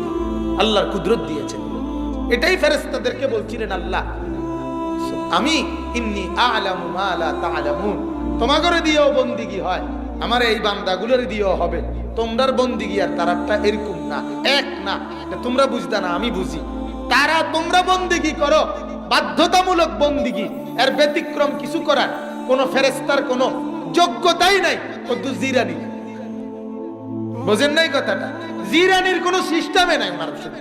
আল্লাহর কুদরত দিয়েছেন। এটাই ফেরেশতাদেরকে বলছিলেন আল্লাহ, আমি ইন্নী আ'লামু মা লা তা'লামুন, তোমাগরে দিয়েও বন্দিগি হয়, আমার এই বান্দাগুলোর দিয়েও হবে। তোমরার বন্দিগি আর তারাটা এরকম না, এক না, এটা তোমরা বুঝতা না, আমি বুঝি। তারা তোমরা বন্দিগি করো, বাধ্যতামূলক বন্দিগি, এর ব্যতিক্রম কিছু করার কোন ফেরেশতার কোন যোগ্যতাই নাই। কদ্দু জিরানি, বোঝেন নাই কথাটা? জিরানির কোন সিস্টেমে নাই মানুষের,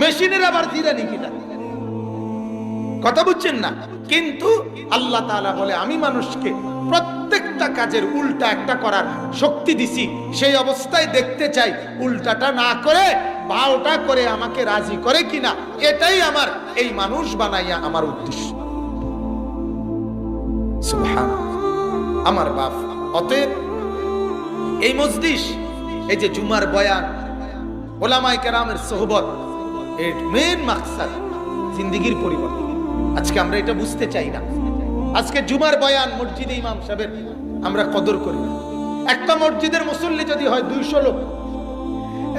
মেশিনের আবার জিরানি কিনা, কথা বুঝছেন না? কিন্তু আল্লাহ তাআলা বলে আমি মানুষকে প্রত্যেকটা কাজের উল্টা একটা করার শক্তি দিছি, সেই অবস্থায় দেখতে চাই উল্টাটা না করে বাওটা করে আমাকে রাজি করে কিনা। এটাই আমার এই মানুষ বানাইয়া আমার উদ্দেশ্য। সুবহানাল্লাহ, আমার বাপ। অতএব এই মজলিস, এই যে জুমার বয়ান, ওলামায়ে কেরামের সোহবত, এর মেইন মাকসাদ জিন্দেগির পরিবর্তন। আজকে আমরা এটা বুঝতে চাই না। আজকে জুমার বয়ান, মসজিদে ইমাম সাহেবের আমরা কদর করি না। একটা মসজিদের মুসল্লি যদি হয় 200 লোক,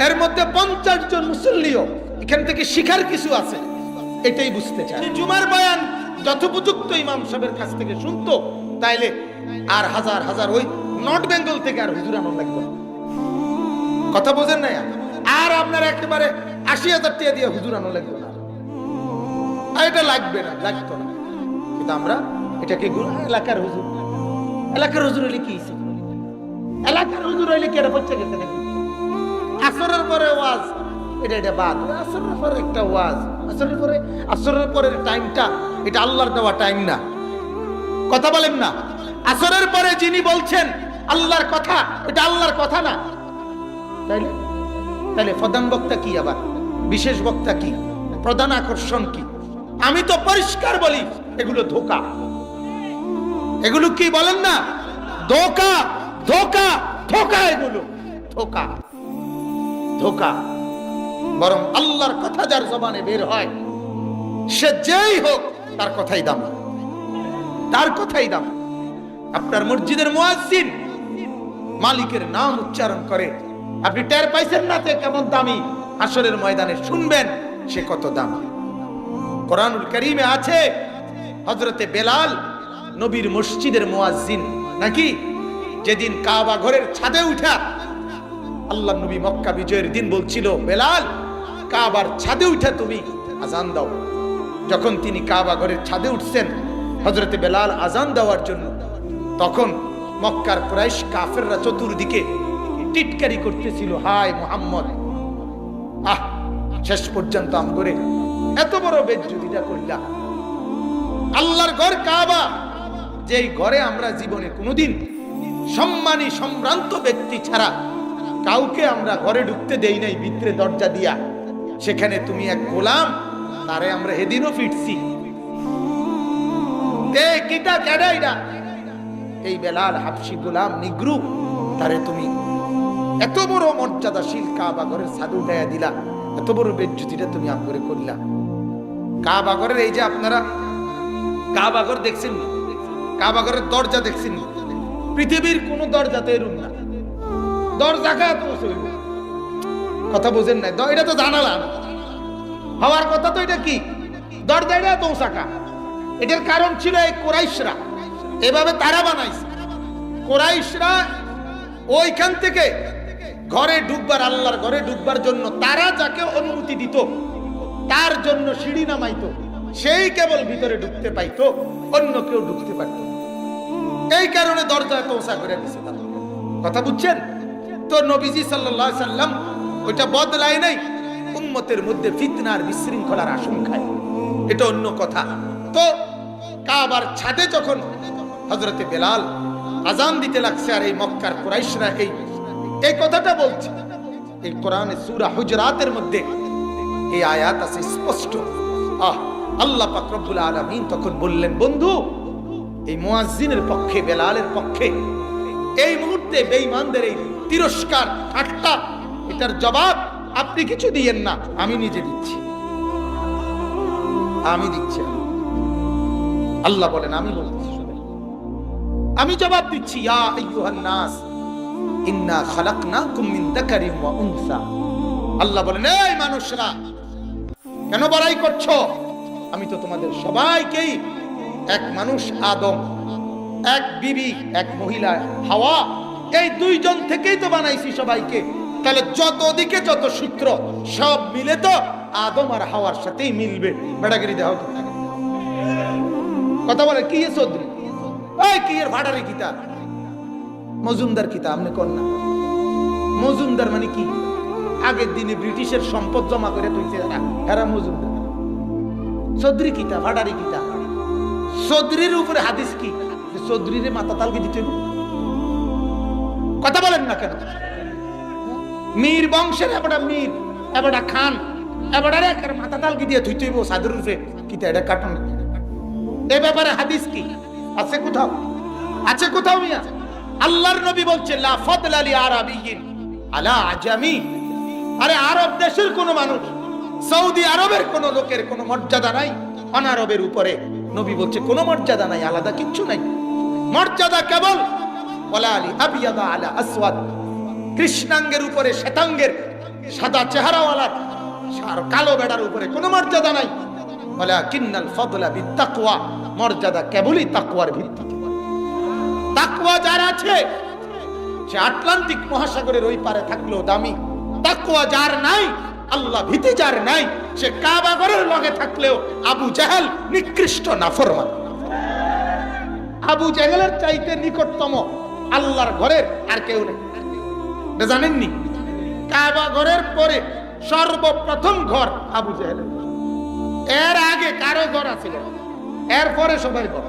এর মধ্যে 50 জন মুসল্লিও এখান থেকে শিখার কিছু আছে, এটাই বুঝতে চায়। জুমার বয়ান যথোপযুক্ত ইমাম সাহেবের কাছ থেকে শুনতো, তাইলে আর হাজার হাজার ওই নর্থ বেঙ্গল থেকে আর হুজুর আনন্দ লাগবে না। কথা বোঝেন না? আর আপনার একেবারে 80,000 টাকা দিয়ে হুজুর আনন্দ লাগবে না, আর এটা লাগবে না, লাগতো না। কিন্তু আমরা এটাকে এলাকার হুজুর, এলাকার হুজুর হইলে কি হইছে? এলাকার হুজুর হইলে কি এটা পড়ছে গেছে নাকি? আসরের পরে ওয়াজ, এটা বাদ। আসরের পরে একটা ওয়াজ, আসরের পরের টাইমটা এটা আল্লাহর দেওয়া টাইম না। কথা বলেন না? আসরের পরে যিনি বলছেন আল্লাহর কথা, এটা আল্লাহর কথা না। তাইলে তাইলে প্রধান বক্তা কি, আবার বিশেষ বক্তা কি, প্রধান আকর্ষণ কি? আমি তো পরিষ্কার বলি এগুলো ধোঁকা। এগুলো কি বলেন না? ধোঁকা, ধোঁকা, ধোঁকা, এগুলো ধোঁকা, ধোঁকা। বরং আল্লাহর কথা যার জবানে বের হয়, সে যেই হোক তার কথাই দাম, তার কথাই দাম। আপনার মসজিদের মুয়াজ্জিন মালিকের নাম উচ্চারণ করে, আপনি টের পাইছেন না যে কেমন দামি? হাসরের ময়দানে শুনবেন সে কত দামি। কোরআনুল কারীমে আছে হযরতে বেলাল নবীর মসজিদের মুয়াজ্জিন নাকি? যেদিন কাবা ঘরের ছাদে উঠা আল্লাহর নবী মক্কা বিজয়ের দিন বলছিল, বেলাল কাবার ছাদে উঠা তুমি আজান দাও। যখন তিনি কাবা ঘরের ছাদে উঠছেন হযরতে বেলাল আজান দেওয়ার জন্য, তখন মক্কার কুরাইশ কাফেররা চতুর্দিকে টিটকারি করতেছিল, হায় মুহাম্মদ, আহ শেষ পর্যন্ত আমগরে এত বড় বেজ্জতিটা করলা। আল্লাহর ঘর কাবা, যেই ঘরে আমরা জীবনে কোনোদিন সম্মানী সম্ভ্রান্ত ব্যক্তি ছাড়া কাউকে আমরা ঘরে ঢুকতে দেই নাই ভিতরে দরজা দিয়া, সেখানে তুমি এক গোলাম, তারে আমরা এদিনও ফিরছি। এই বেলাল হাবশি গোলাম নিগ্রু, তারে তুমি এত বড় মর্যাদাশীল কাবা ঘরের ছাদে উঠাইয়া দিলা, এত বড় বেজ্জতিটা তুমি আমগরে করলা। কাবা ঘরের এই যে আপনারা কাবা ঘর দেখছেন, কাবা ঘরের দরজা দেখছেন, পৃথিবীর কোন দরজাতে এরকম না। দরজা কথা বোঝেন না? এটা তো জানালা হওয়ার কথা, তো এটা কি দরজা দৌসাকা। এটার কারণ ছিল এই কুরাইশরা এভাবে তারা বানাইছে। কুরাইশরা ওইখান থেকে ঘরে ঢুকবার, আল্লাহর ঘরে ঢুকবার জন্য তারা যাকে অনুমতি দিত তার জন্য সিঁড়ি নামাইতো, সেই কেবল ভিতরে ঢুকতে পাইতো, অন্য কেউ ঢুকতে পারত। এই কারণে দরজা তৌসা করে দিছে তারা। কথা বুঝছেন তো? নবীজি সাল্লাল্লাহু আলাইহি সাল্লাম ওইটা বদলায় নাই উম্মতের মধ্যে ফিতনার বিশৃঙ্খলার আশঙ্কায়, এটা অন্য কথা। তো কাবার ছাদে যখন হযরতে বেলাল আজান দিতে লাগছে, আর এই মক্কার কুরাইশরা এই কথাটা বলছে, এই কোরআনে সূরা হুজরাতের মধ্যে এই আয়াত আছে স্পষ্ট। আল্লাহ পাক রব্বুল আলামিন তখন বললেন, বন্ধু এই মুয়াজ্জিনের পক্ষে, বেলালের পক্ষে এই মুহূর্তে বেঈমানদের এই তিরস্কার, ঠাট্টা, এটার জবাব আপনি কিছু দিয়েন না, আমি নিজে দিচ্ছি, আমি দিচ্ছি। আল্লাহ বলেন, আমি বলছি, আমি জবাব দিচ্ছি। ইয়া আইয়ুহান নাস ইন্না খালাকনাকুম মিন যাকারিন ওয়া উনসা। আল্লাহ বলেন, এই মানুষরা কেন বড়াই করছো? আমি তো তোমাদের সবাইকেই, এক মানুষ আদম, এক বিবি, এক মহিলা হাওয়া, এই দুইজন থেকেই তো বানাইছি সবাইকে। তাহলে যত দিকে যত সূত্র সব মিলে তো আদম আর হাওয়ার সাথেই মিলবে। বেড়াগিরি দেহ কথা বলে কি চৌধুরী, ওই কি এর ভাড়ারে কিতা মজুমদার কিতা আপনি কর না। মজুমদার মানে কি? আগের দিনে ব্রিটিশের সম্পদ জমা করে তুইছে এরা মজুমদার। চৌধুরী কিতা, ভাড়ারে কিতা? চৌধুরীর উপরে হাদিস কি? চৌধুরীরে মাথা তালকে দিতে কথা বলেন না কেন? মীর বংশের এবারটা মীর, এবারটা খান, এবারে মাথা তালকে দিয়ে ধুইতে হইব সাদুর রূপে কিতা? এটা কাটন। এ ব্যাপারে হাদিস কি আছে কোথাও? আছে কোথাও মিয়া? আল্লাহর নবী বলছে লা ফাদলা লি আরাবিয়িন আলা আজামি। আরে আরব দেশের কোন মানুষ, সৌদি আরবের কোন লোকের কোন মর্যাদা নাই অনারবের উপরে। নবী বলছে কোন মর্যাদা নাই, আলাদা কিচ্ছু নাই। মর্যাদা কেবল ওয়ালা আলি আবিয়াদা আলা আসওয়াদ, কৃষ্ণাঙ্গের উপরে শ্বেতাঙ্গের সাদা চেহারাওয়ালার আর কালো বেড়ার উপরে কোনো মর্যাদা নাই। ওয়ালাকিন্নাল ফাদলা বিত্তাকওয়া, মর্যাদা কেবলই তাকওয়ার ভিত্তিতে। তাকওয়া যার আছে সে আটলান্টিক মহাসাগরের ওই পারে থাকলেও দামি। তাকওয়া যার নাই, আল্লাহ ভীতি যার নাই, সে কাবা ঘরের লগে থাকলেও আবু জাহেল নিকৃষ্ট নাফরমান। আবু জাহেলের চাইতে নিকটতম আল্লাহর ঘরের আর কেউ নেই। জানেননি কাবা ঘরের পরে সর্বপ্রথম ঘর আবু জাহেলের। এর আগে কারো ঘর আছে, এরপরে সবাই ঘর।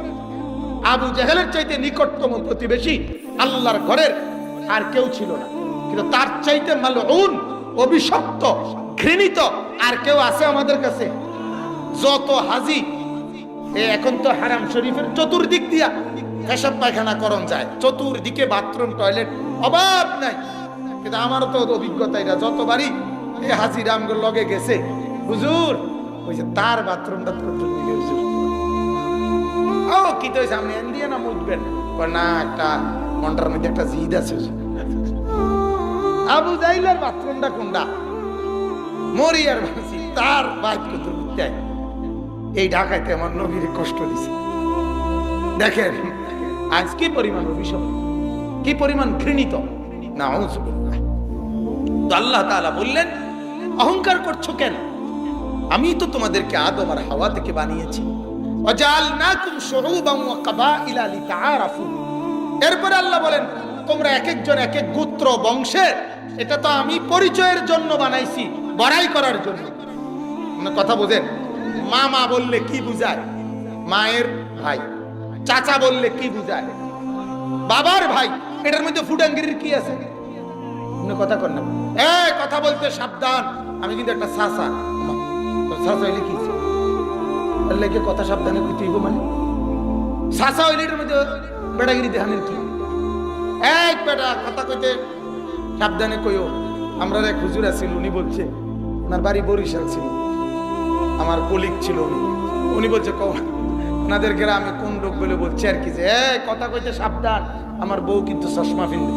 আবু জাহেলের চাইতে নিকটতম প্রতিবেশী আল্লাহর ঘরের আর কেউ ছিল না। কিন্তু তার চাইতে মালউন, অভিশপ্ত, ঘৃণিত আর কেউ আছে আমাদের কাছে? যত হাজি এখন তো হারাম শরীফের চতুর্দিক দিয়া পেশাব পায়খানা করণ যায়, চতুর্দিকে বাথরুম টয়লেট অভাব নাই। কিন্তু আমার তো অভিজ্ঞতা, এটা যতবারই এই হাজি রামগুলো লগে গেছে, হুজুর ওই যে তার বাথরুমটা হুজুর ও কি তো সামনে দিয়ে না মুখবেন না, একটা মন্টার মধ্যে একটা জিদ আছে। আবু জাইলার বাথরুমটা কোনটা? মরিয়ার ভাসি তার বাইক করতে এই ঢাকাইতে আমার নবীর কষ্ট দিছে। দেখেন আজ কি পরিমাণ অভিশাপ, কি পরিমাণ ঘৃণিত। নাউযুবিল্লাহ। তো আল্লাহ তাআলা বললেন, অহংকার করছো কেন? আমি তো তোমাদেরকে আদম আর হাওয়া থেকে বানিয়েছি। ওয়াজআলনাকুম শুউবান ওয়া কাবাইলা লিতাআরাফু। এরপরে আল্লাহ বলেন, তোমরা এক একজন এক এক গোত্র বংশের, এটা তো আমি পরিচয়ের জন্য বানাইছি, বড়াই করার জন্য। কথা বোঝেন? মামা বললে কি বুঝায়? মায়ের ভাই। চাচা বললে কি বুঝায়? বাবার ভাই। এটার মধ্যে ফুটাঙ্গিরির কি আছে? কথা কর না, কথা বলতে সাবধান। আমি কিন্তু একটা চাচা, চাচা হইলে কি লেগে কথা সাবধানে কইতে হইব। মানে চাচা হইলে এটার মধ্যে বেড়াগিরি দেখানের কি? এক বেটা কথা কইতে সাবধানে কইও। আমরা এক হুজুর আছিল, উনি বলছে, ওনার বাড়ি বরিশাল ছিল, আমার কলিগ ছিল, উনি বলছে ওনাদের গ্রামে কোন রোগ বলে বলছে আর কি, যে কথা কইতে সাবধান, আমার বউ কিন্তু চশমা ফিনলে।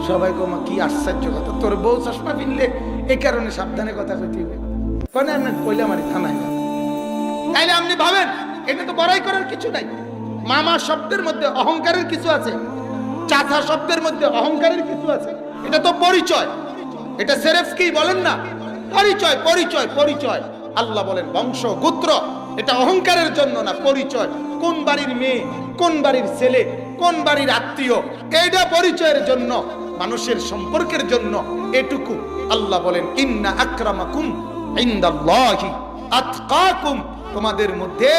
সবাই কমা কি আশ্চর্য কথা, তোর বউ চশমা ফিনলে এই কারণে সাবধানে কথা কইতে হবে। কইলে আমার থানায় না। তাইলে আপনি ভাবেন এটা তো বড়াই করার কিছু নাই। মামা শব্দের মধ্যে অহংকারের কিছু আছে, চাচা শব্দের মধ্যে অহংকারের কিছু আছে। এটা তো পরিচয়, এটা সেরেফ কি বলেন না, পরিচয় পরিচয় পরিচয়। আল্লাহ বলেন বংশ গোত্র, এটা অহংকারের জন্য না, পরিচয়। কোন বাড়ির মেয়ে, কোন বাড়ির ছেলে, কোন বাড়ির আত্মীয়, এইটা পরিচয়ের জন্য, মানুষের সম্পর্কের জন্য এটুকু। আল্লাহ বলেন ইন্না আকরামাকুম ইনদাল্লাহি আতকাকুম। তোমাদের মধ্যে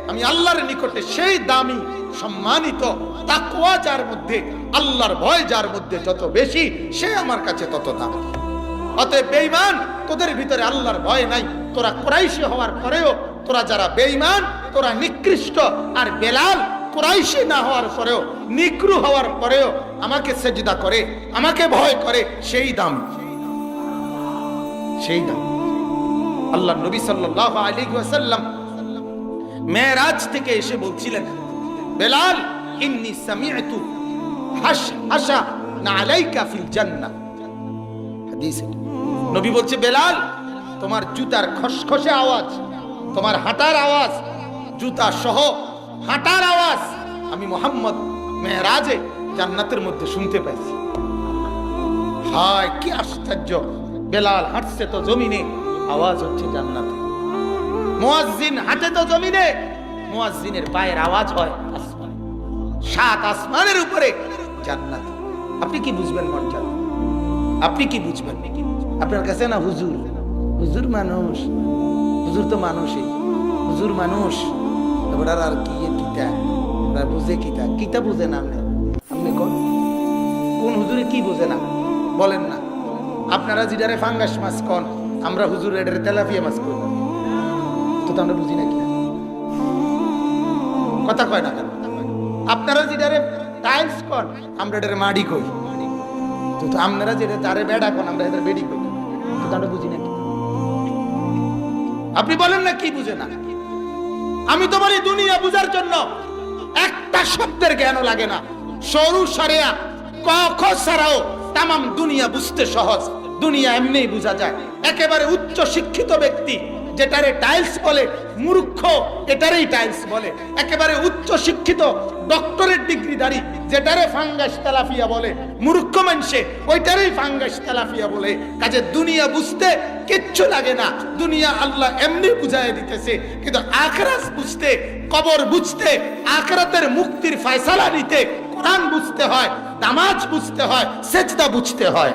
আমি আল্লাহর নিকটে সেই দামি সম্মানিত, তাকওয়া যার মধ্যে, আল্লাহর ভয় যার মধ্যে যত বেশি, সে আমার কাছে তত দামি। অতএব বেঈমান, তোদের ভিতরে আল্লাহর ভয় নাই। তোরা কুরাইশি হওয়ার পরেও, তোরা যারা বেঈমান, তোরা নিকৃষ্ট। আর বেলাল কুরাইশি না হওয়ার পরেও, নিকৃ হওয়ার পরেও আমাকে সেজদা করে, আমাকে ভয় করে, সেই দাম, সেই দাম। আল্লাহ নবী সাল্লাল্লাহু আলাইহি ওয়াসাল্লাম মেরাজ থেকে এসে বলছিলেন, বেলাল ইন্নী সামি'তু হাসা না আলাইকা ফিল জান্নাহ। হাদিস নবী বলছে, বেলাল তোমার জুতার খসখসে আওয়াজ, তোমার হাঁটার আওয়াজ, জুতা সহ হাঁটার আওয়াজ আমি মুহাম্মদ মেরাজে জান্নাতের মধ্যে শুনতে পাইছি। হায় কি আশ্চর্য! বেলাল হাঁটছে তো জমিনে, আওয়াজ হচ্ছে জান্নাতে। মুয়াজ্জিন হাঁটে তো জমিনে, মুয়াজ্জিনের পায়ের আওয়াজ হয় আসমানে। সাত আসমানের উপরে জান্নাত। আপনি কি বুঝবেন মর্যাদা? আপনি কি বুঝবেন? আপনার কাছে না হুজুর, হুজুর মানুষ, হুজুর তো মানুষই, হুজুর মানুষ। এবার আর কি কিতা বুঝে, কিতা কিতা বুঝে না? আপনি কোন হুজুরে কি বুঝে না বলেন না? আপনারা যেটারে ফাঙ্গাস মাছ কন, আমরা হুজুর এটারে তেলাপিয়া মাছ করি, তো আমরা বুঝি না কি? কথা কয় না কেন? আপনারা যেটারে টাইলস কন, আমরা এটারে মাড়ি কই, তো আপনারা যেটা তারে বেড়া কন, আমরা এটারে বেড়ি কই, তো আমরা বুঝি না কি? আপনি বলেন না কি বুঝে না? আমি তো বলি দুনিয়া বুঝার জন্য একটা শব্দের জ্ঞানও লাগে না। সরু সারেয়া ক খ ছাড়াও তামাম দুনিয়া বুঝতে সহজ। দুনিয়া এমনি বোঝা যায়। একেবারে উচ্চ শিক্ষিত ব্যক্তি যেটারে টাইলস বলে, মূর্খ এটারেই টাইলস বলে। একেবারে উচ্চ শিক্ষিত ডক্টরেট ডিগ্রিধারী যেটারে ফাঙ্গাস তেলাফিয়া বলে, মূর্খ মানুষে ওইটারেই ফাঙ্গাস তেলাফিয়া বলে। কাজে দুনিয়া বুঝতে কিচ্ছু লাগে না, দুনিয়া আল্লাহ এমনি বুঝায় দিতেছে। কিন্তু আখিরাত বুঝতে, কবর বুঝতে, আখিরাতের মুক্তির ফয়সালা নিতে কোরআন বুঝতে হয়, নামাজ বুঝতে হয়, সেজদা বুঝতে হয়।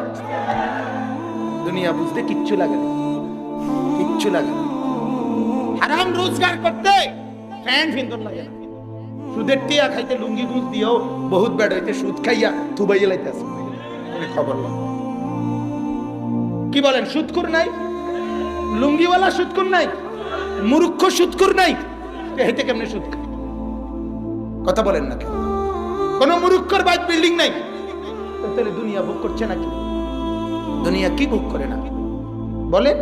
দুনিয়া বুঝতে কিচ্ছু লাগে না, কিচ্ছু লাগে না। হারাম রোজগার করতে ফ্যান ফিন্দন লাগে না। সুদের টিয়া খাইতে লুঙ্গি গুজ দিও বহুত বেড হইতে সুদ খাইয়া থুবাইয়া লাইতেছে খবর। কি বলেন, সুদখোর নাই? লুঙ্গিওয়ালা সুদখোর নাই? মূর্খ সুদখোর নাই? হেতে কেমনে সুদ খায়? কথা বলেন না কেন? কোন মূর্খর বাইক বিল্ডিং নাই, তাহলে দুনিয়া ভোগ করছে নাকি? দুনিয়া কি ভোগ করে না বলেন?